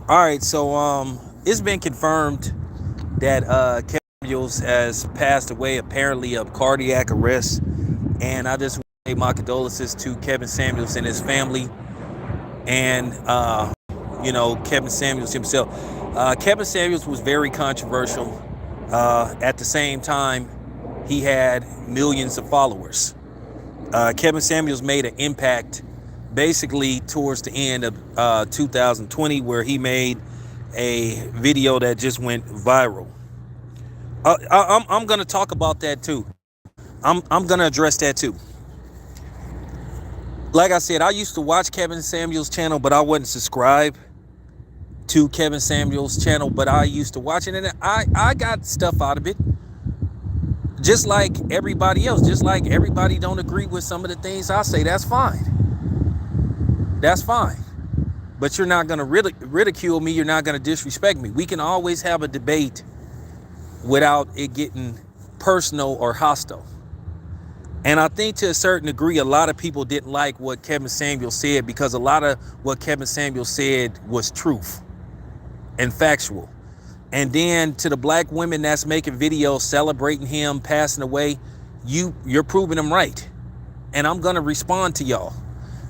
All right, so it's been confirmed that Kevin Samuels has passed away, apparently of cardiac arrest, and I just want to pay my condolences to Kevin Samuels and his family, and Kevin Samuels himself. Kevin Samuels was very controversial. At the same time, he had millions of followers. Kevin Samuels made an impact basically towards the end of 2020, where he made a video that just went viral. I'm going to talk about that too. I'm going to address that too. Like I said, I used to watch Kevin Samuels' channel, but I wasn't subscribed to Kevin Samuels' channel, but I used to watch it, and I got stuff out of it. Just like everybody else, just like everybody don't agree with some of the things I say, that's fine. That's fine. But you're not going to ridicule me. You're not going to disrespect me. We can always have a debate without it getting personal or hostile. And I think to a certain degree, a lot of people didn't like what Kevin Samuels said, because a lot of what Kevin Samuels said was truth and factual. And then to the black women that's making videos celebrating him passing away, you're proving him right. And I'm going to respond to y'all.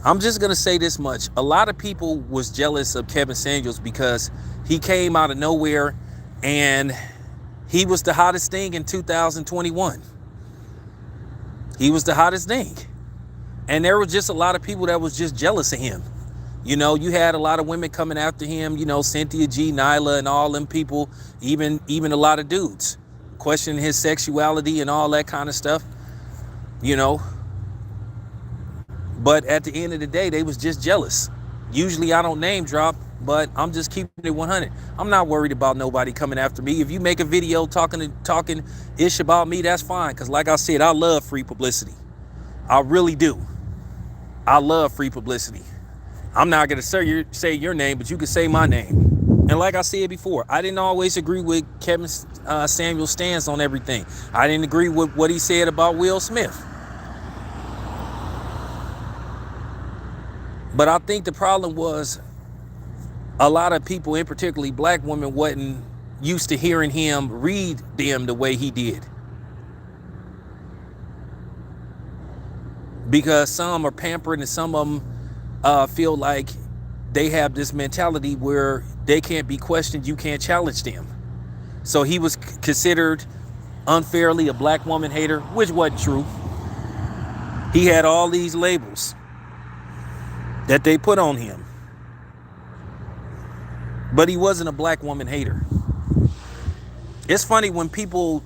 I'm just going to say this much. A lot of people was jealous of Kevin Samuels because he came out of nowhere and he was the hottest thing in 2021. He was the hottest thing. And there were just a lot of people that was just jealous of him. You know, you had a lot of women coming after him, Cynthia G, Nyla, and all them people, even a lot of dudes questioning his sexuality and all that kind of stuff, But at the end of the day, they was just jealous. Usually I don't name drop, but I'm just keeping it 100. I'm not worried about nobody coming after me. If you make a video talking ish about me, that's fine. Because like I said, I love free publicity. I really do. I love free publicity. I'm not going to say your name, but you can say my name. And like I said before, I didn't always agree with Kevin Samuel's stance on everything. I didn't agree with what he said about Will Smith. But I think the problem was a lot of people, and particularly black women, wasn't used to hearing him read them the way he did. Because some are pampered and some of them feel like they have this mentality where they can't be questioned, you can't challenge them. So he was considered unfairly a black woman hater, which wasn't true. He had all these labels that they put on him. But he wasn't a black woman hater. It's funny when people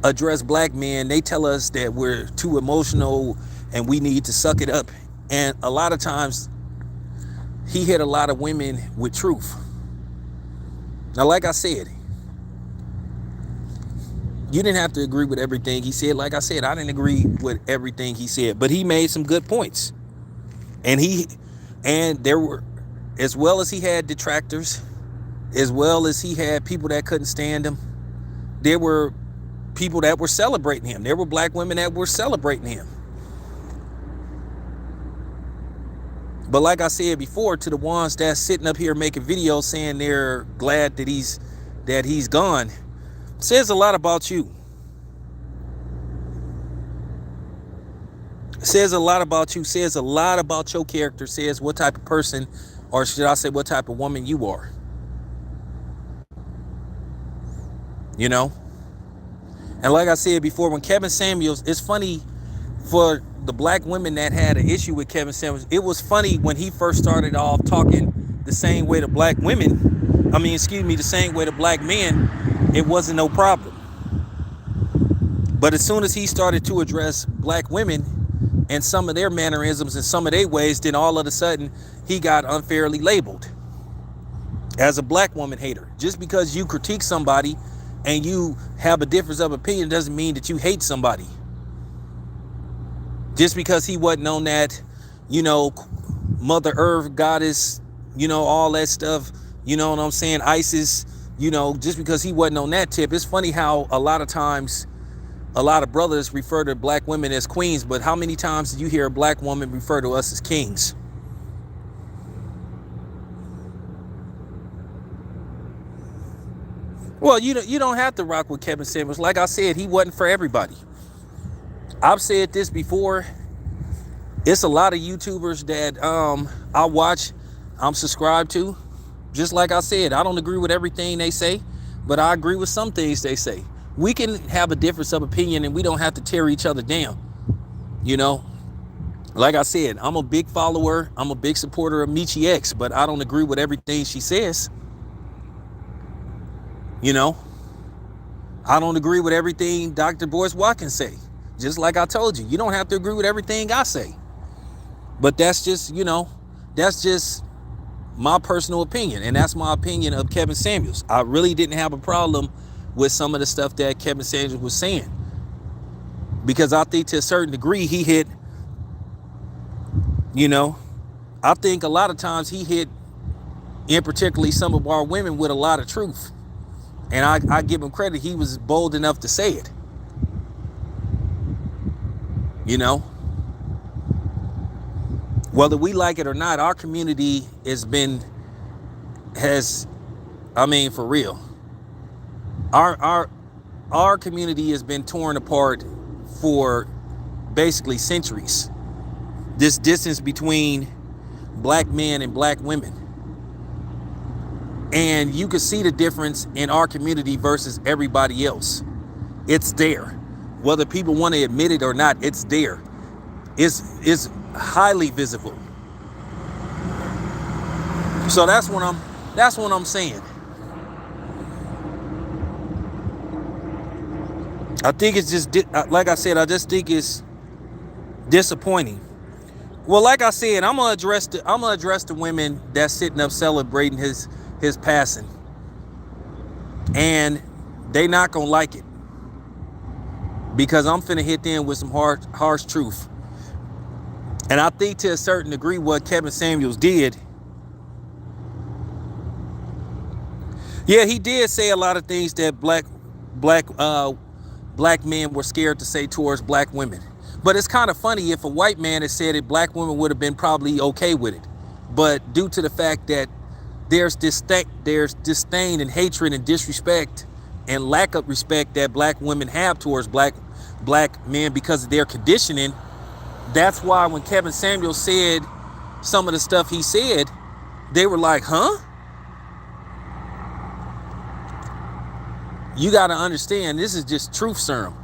address black men, they tell us that we're too emotional and we need to suck it up. And a lot of times he hit a lot of women with truth. Now, like I said, you didn't have to agree with everything he said. Like I said, I didn't agree with everything he said, but he made some good points. And there were, as well as he had detractors, as well as he had people that couldn't stand him, there were people that were celebrating him. There were black women that were celebrating him. But like I said before, to the ones that's sitting up here making videos saying they're glad that he's gone, says a lot about you. Says a lot about you, says a lot about your character, says what type of person, or should I say what type of woman you are. And like I said before, when Kevin Samuels, it's funny for the black women that had an issue with Kevin Samuels. It was funny when he first started off talking the same way to black women. The same way to black men, it wasn't no problem. But as soon as he started to address black women and some of their mannerisms and some of their ways, then all of a sudden he got unfairly labeled as a black woman hater. Just because you critique somebody and you have a difference of opinion doesn't mean that you hate somebody. Just because he wasn't on that, Mother Earth, goddess, all that stuff, you know what I'm saying, ISIS, just because he wasn't on that tip. It's funny how a lot of times a lot of brothers refer to black women as queens, but how many times did you hear a black woman refer to us as kings? Well, you don't have to rock with Kevin Samuels. Like I said, he wasn't for everybody. I've said this before. It's a lot of YouTubers that I watch, I'm subscribed to. Just like I said, I don't agree with everything they say, but I agree with some things they say. We can have a difference of opinion and we don't have to tear each other down. You know, like I said, I'm a big follower. I'm a big supporter of Michi X, but I don't agree with everything she says. You know, I don't agree with everything Dr. Boyce Watkins say. Just like I told you, you don't have to agree with everything I say. But that's just, that's just my personal opinion. And that's my opinion of Kevin Samuels. I really didn't have a problem with some of the stuff that Kevin Samuels was saying. Because I think to a certain degree, he hit, I think a lot of times he hit, in particularly some of our women, with a lot of truth. And I give him credit. He was bold enough to say it. Whether we like it or not, our community for real. Our community has been torn apart for basically centuries. This distance between black men and black women. And you can see the difference in our community versus everybody else. It's there. Whether people want to admit it or not, it's there. It's highly visible. So that's what I'm saying. I think it's just, like I said, I just think it's disappointing. Well, like I said, I'm gonna address the women that's sitting up celebrating his passing, and they not gonna like it because I'm finna hit them with some harsh truth. And I think to a certain degree, what Kevin Samuels did, yeah, he did say a lot of things that black men were scared to say towards black women. But it's kind of funny, if a white man had said it, black women would have been probably okay with it. But due to the fact that there's disdain and hatred and disrespect and lack of respect that black women have towards black men because of their conditioning, that's why when Kevin Samuels said some of the stuff he said, they were like, huh? You got to understand, this is just truth serum.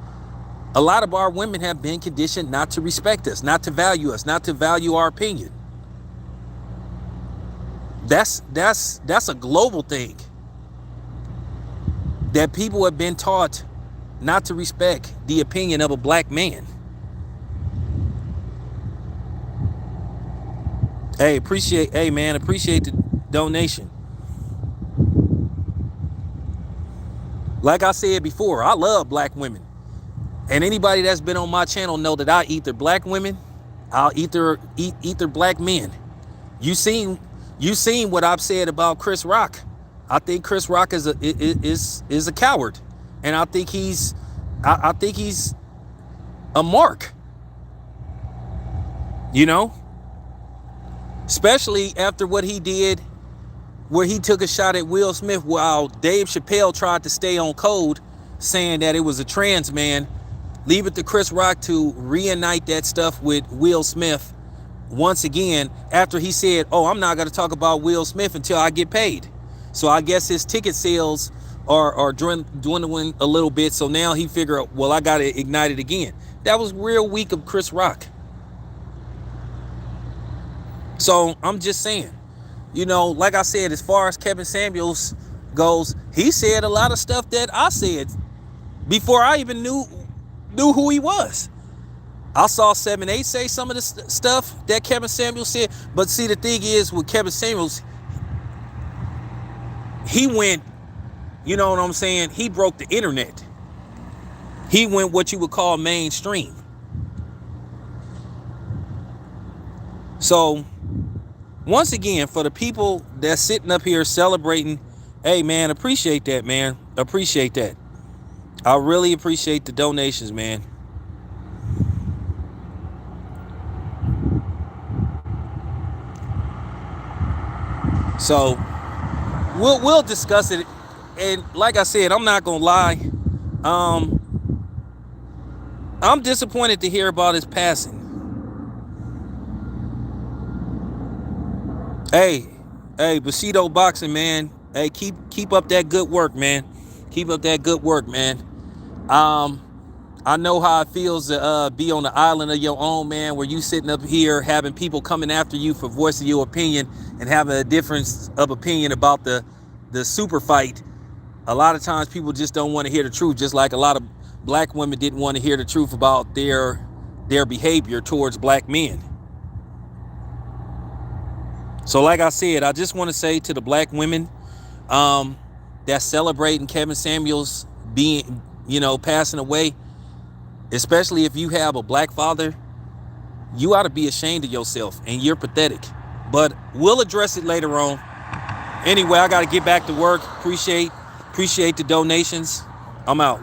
A lot of our women have been conditioned not to respect us, not to value us, not to value our opinion. That's a global thing. That people have been taught not to respect the opinion of a black man. Hey, appreciate the donation. Like I said before, I love black women. And anybody that's been on my channel know that I either black women, I'll either black men. You seen what I've said about Chris Rock. I think Chris Rock is a coward, and I think he's a mark. Especially after what he did, where he took a shot at Will Smith while Dave Chappelle tried to stay on code, saying that it was a trans man. Leave it to Chris Rock to reunite that stuff with Will Smith once again after he said, oh, I'm not going to talk about Will Smith until I get paid. So I guess his ticket sales are dwindling a little bit. So now he figured, well, I got to ignite it again. That was real weak of Chris Rock. So I'm just saying, like I said, as far as Kevin Samuels goes, he said a lot of stuff that I said before I even knew who he was. I saw 7-8 say some of the stuff that Kevin Samuels said. But see, the thing is with Kevin Samuels, he went, you know what I'm saying? He broke the internet. He went what you would call mainstream. So once again, for the people that's sitting up here celebrating, hey man, appreciate that, man. Appreciate that. I really appreciate the donations, man. So we'll discuss it and like I said, I'm not gonna lie. Um, I'm disappointed to hear about his passing. Hey, Bushido Boxing, man. Hey, keep up that good work, man. Keep up that good work, man. Um, I know how it feels to be on the island of your own, man, where you sitting up here having people coming after you for voicing your opinion and having a difference of opinion about the super fight. A lot of times people just don't want to hear the truth, just like a lot of black women didn't want to hear the truth about their behavior towards black men. So like I said, I just want to say to the black women that's celebrating Kevin Samuels being, passing away, especially if you have a black father, you ought to be ashamed of yourself, and you're pathetic. But we'll address it later on. Anyway, I got to get back to work. Appreciate the donations. I'm out.